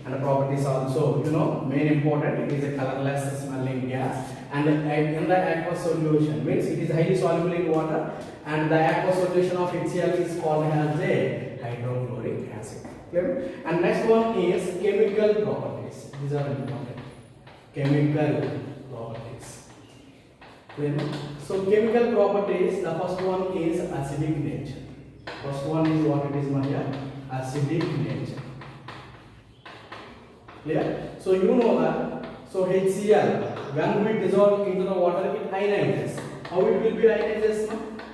and the properties also, main important. It is a colorless smelling gas, and in the aqueous solution means it is highly soluble in water, and the aqueous solution of HCl is called as a hydrochloric acid. Clear? And next one is chemical properties. These are important. Chemical properties. Clear? So chemical properties, the first one is acidic nature. First one is what it is here, acidic nature. Clear? So you know that. So HCl, when we dissolve into the water, it ionizes. How it will be ionizes?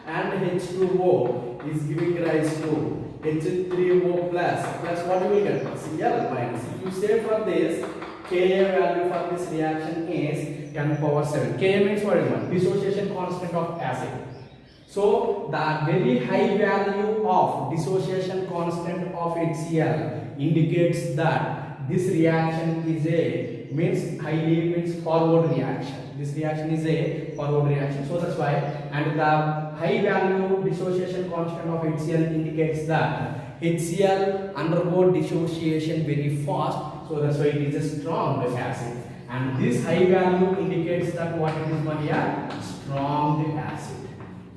And H2O is giving rise to H3O plus what you will get? Cl minus. If you say for this, Ka value for this reaction is 10 power 7. Ka means what is one? Dissociation constant of acid. So the very high value of dissociation constant of HCl indicates that this reaction is a means forward reaction. This reaction is a forward reaction. So that's why, and the high value dissociation constant of HCl indicates that HCl undergo dissociation very fast. So that's why it is a strong acid. And this high value indicates that what it is here? Strong acid.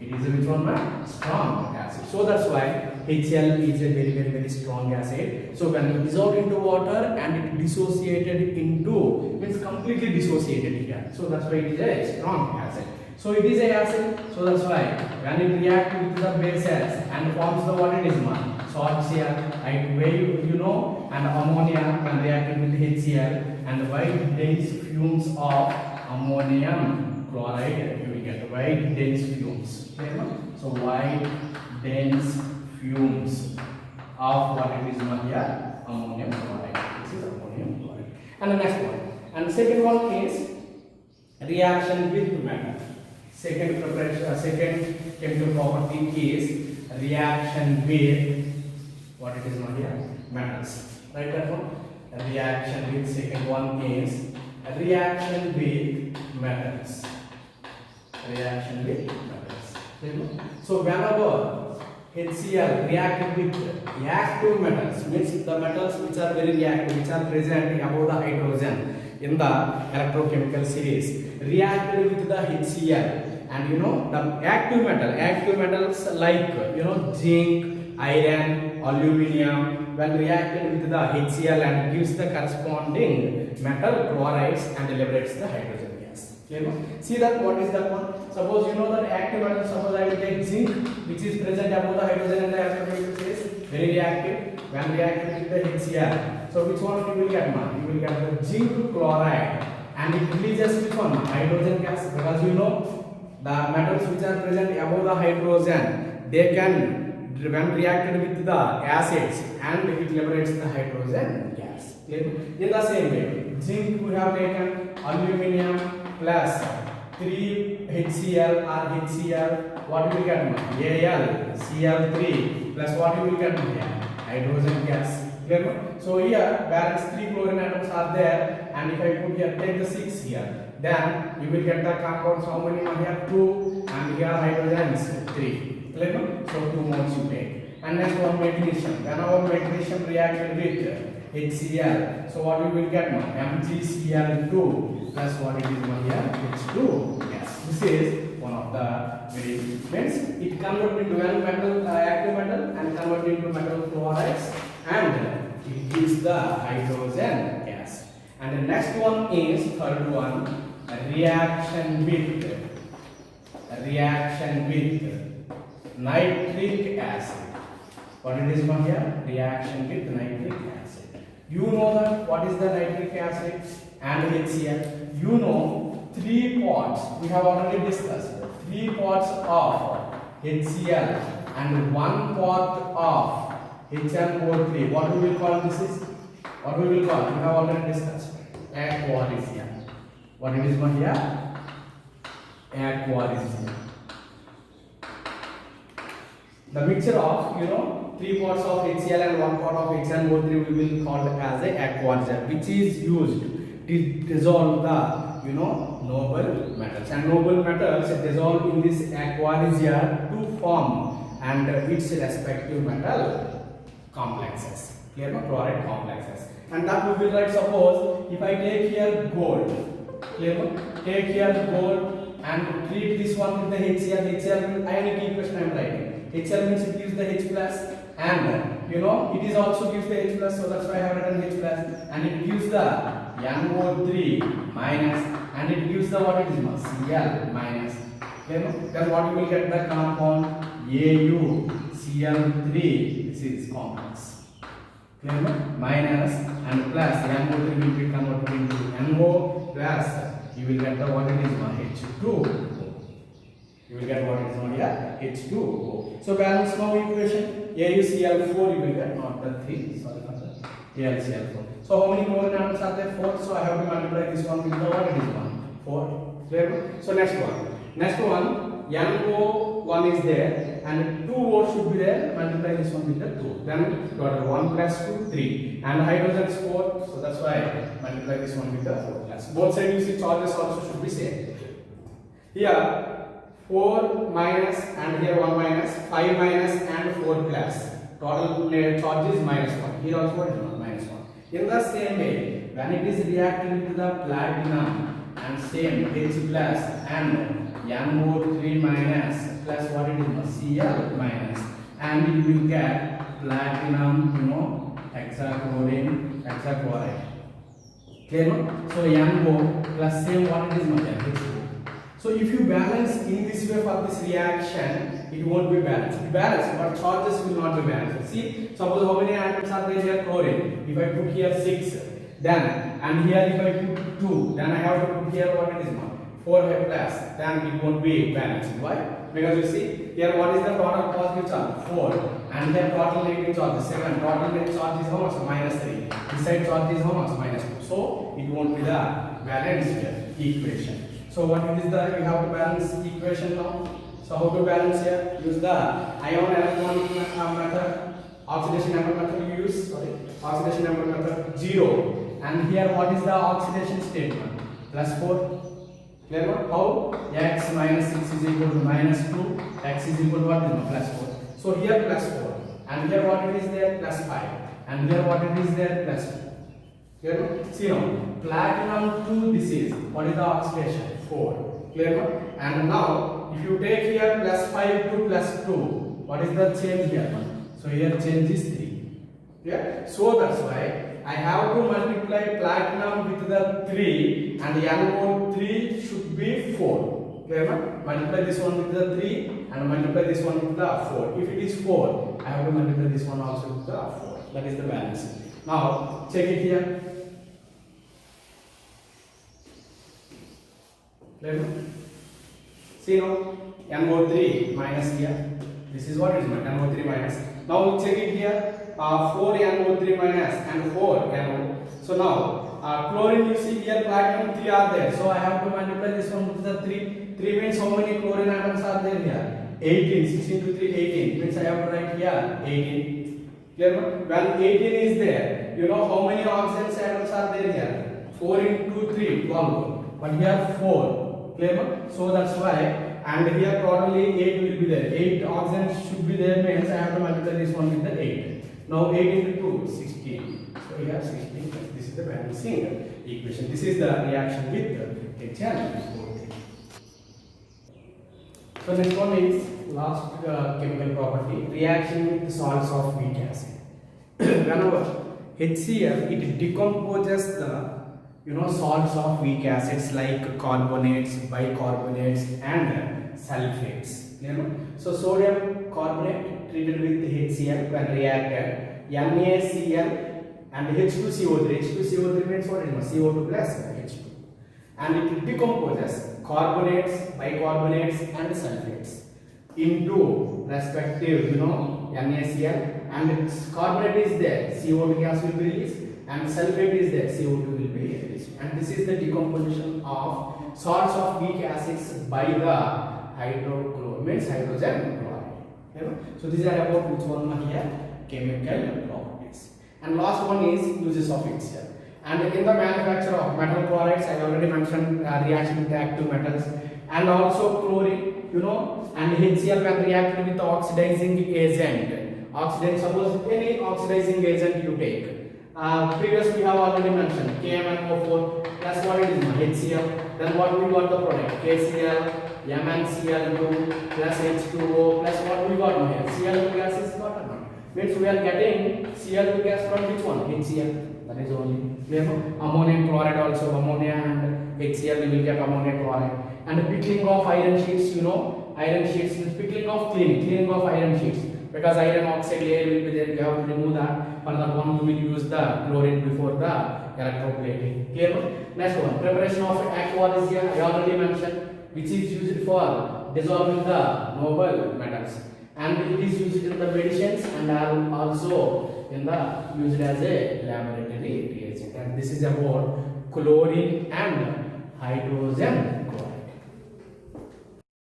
It is a which one? Strong acid. So that's why HCl is a very strong acid. So when you dissolve into water and it dissociated into, means completely dissociated here. So that's why it is a strong acid. So it is a acid. So that's why when it reacts with the bases and forms the what it is salts here, right? Where you know, and ammonia when reacted with HCl and white dense fumes of ammonium chloride, you will get white dense fumes. Okay? So white dense fumes of what it is here, ammonium chloride. This is ammonium chloride. And the next one. And the second one is reaction with metal. Second chemical property is reaction with what it is here, metals. Right, that one. Reaction with second one is reaction with metals. Reaction with metals. So whenever HCl reacted with reactive metals, means the metals which are very reactive, which are present above the hydrogen in the electrochemical series, reacted with the HCl, and you know the active metals like zinc, iron, aluminium, when reacted with the HCl and gives the corresponding metal chlorides and liberates the hydrogen gas. See that what is that one? Suppose you know that active metal, suppose I will take zinc which is present above the hydrogen in the electrochemical series, very reactive, when reacted with the HCl. So which one you will get? You will get the zinc chloride and it releases which one? Hydrogen gas, because you know the metals which are present above the hydrogen, they can, when reacted with the acids and it liberates the hydrogen gas. In the same way, zinc we have taken aluminium plus 3 HCl or HCl, what you will get? AlCl3 plus what you will get? Hydrogen gas. So here balance 3 chlorine atoms are there, and if I put here, take the 6 here, then you will get the compounds how many here? 2, and here hydrogens 3. So 2 moles you take. And next one, magnesium. Whenever magnesium reacted with HCl, so what you will get? MgCl2 plus what it is here? H2. Yes, this is one of the very means it converted into metal, active metal, and converted into metal chlorides, and it gives the hydrogen gas. And the next one is third one, reaction with nitric acid. What it is here? Reaction with nitric acid. You know that what is the nitric acid and HCl? You know 3 parts. We have already discussed 3 parts of HCl and 1 part of HNO3. What we will call this is? What we will call? We have already discussed. Aqueous. What it is here? Aqueous. The mixture of 3 parts of HCl and 1 part of HNO3 we will call as a aqueous, which is used to dissolve the noble metals, and noble metals dissolve in this aqueous to form and its respective metal complexes, chloride complexes. And that we will write, suppose if I take here gold, take here gold and treat this one with the HCl ionic equation I am writing. HCl means it gives the H plus, and it is also gives the H plus, so that's why I have written H plus, and it gives the NO3 minus, and it gives the what it is Cl minus. Then what you will get the compound AuCl3, this is complex. Clear? Minus and plus NO3 will be converted into NO plus you will get the what it is H2. You will get what is known here H2O. So balance now equation AuCl4 you will get not the 3, sorry for that, AlCl4. So how many chlorine atoms are there? 4. So I have to multiply this one with the what it is 1. 4. Clear? So next one NO1 is there and 2O should be there. Multiply this one with the 2. Then total 1 plus 2 3 and hydrogen is 4. So that's why multiply this one with the 4 plus. Both sides you see charges also should be same. Here 4 minus and here 1 minus, 5 minus and 4 plus. Total charge is minus 1. Here also what is minus 1. In the same way, when it is reacted with the platinum and same H plus and NO3 minus plus what it is Cl minus and you will get platinum hexachlorine hexachloride. Clear? So NO plus same what it is H2. So if you balance in this way for this reaction, it won't be balanced. It balanced, but charges will not be balanced. See, suppose how many atoms are there here? Chlorine. If I put here 6, then and here if I put 2, then I have to put here what it is 4 plus. Then it won't be balanced. Why? Because you see here what is the total positive charge? 4, and then total negative charge is 7. Total negative charge is how much? Minus 3. This side charge is how much? Minus 2. So it won't be the balanced equation. So what is the you have to balance equation now. So how to balance here? Use the ion electronic method. Oxidation number method you use. Sorry, oxidation number method 0. And here what is the oxidation statement? Plus 4. Clear? How? X minus 6 is equal to minus 2. X is equal to what is plus 4. So here plus 4. And here what it is there? Plus 5. And here what it is there? Plus 2. Clear? See now, platinum 2 this is, what is the oxidation? 4. Clear? And now, if you take here plus 5 to plus 2, what is the change here? So here change is 3. Clear? So that's why I have to multiply platinum with the 3 and NO3 should be 4. Clear? Multiply this one with the 3 and multiply this one with the 4. If it is 4, I have to multiply this one also with the 4. That is the balance. Now, check it here. See now, NO3 minus here. This is what is NO3 minus. Now check it here. 4 NO3 minus and 4 NO. So now, chlorine you see here, platinum 3 are there. So I have to multiply this one with the 3. 3 means how many chlorine atoms are there here? 18. 16 to 3, 18. Means I have to write here 18. Clear? When 18 is there, you know how many oxygen atoms are there here? 4 into 3, 12. But here 4. Clear? So that's why, and here totally 8 will be there. 8 oxygen should be there, means I have to multiply this one with the 8. Now 8 into 2, 16. So here 16. This is the balancing equation. This is the reaction with HNO3. So next one is last chemical property, reaction with salts of weak acid. Whenever HCl, it decomposes the salts of weak acids like carbonates, bicarbonates and sulfates. So sodium carbonate treated with HCl when reacted, NaCl and H2CO3. H2CO3 means what is CO2 plus H2. And it decomposes carbonates, bicarbonates and sulfates into respective NaCl, and carbonate is there, CO2 gas will be released, and sulfate is there, CO2 will be released. And this is the decomposition of salts of weak acids by the hydrogen chloride. So these are about which one here, chemical properties. And last one is uses of HCl. And in the manufacture of metal chlorides, I already mentioned reaction with active metals, and also chlorine, and HCl when reacted with the oxidizing agent. Suppose any oxidizing agent you take. Previously we have already mentioned KMnO4 plus what it is HCl. Then what we got the product? KCl, MnCl2 plus H2O plus what we got here? Cl2 gas is got or not? Means we are getting Cl2 gas from which one? HCl. That is only. Ammonium chloride also, ammonia and HCl we will get ammonium chloride. And pickling of iron sheets, iron sheets means pickling of cleaning of iron sheets, because iron oxide layer will be there, we have to remove that. For that one we will use the chlorine before the electroplating. Clear? Next one, preparation of aqua is here, I already mentioned, which is used for dissolving the noble metals, and it is used in the medicines and also in the used as a laboratory reagent. And this is about chlorine and hydrogen chloride.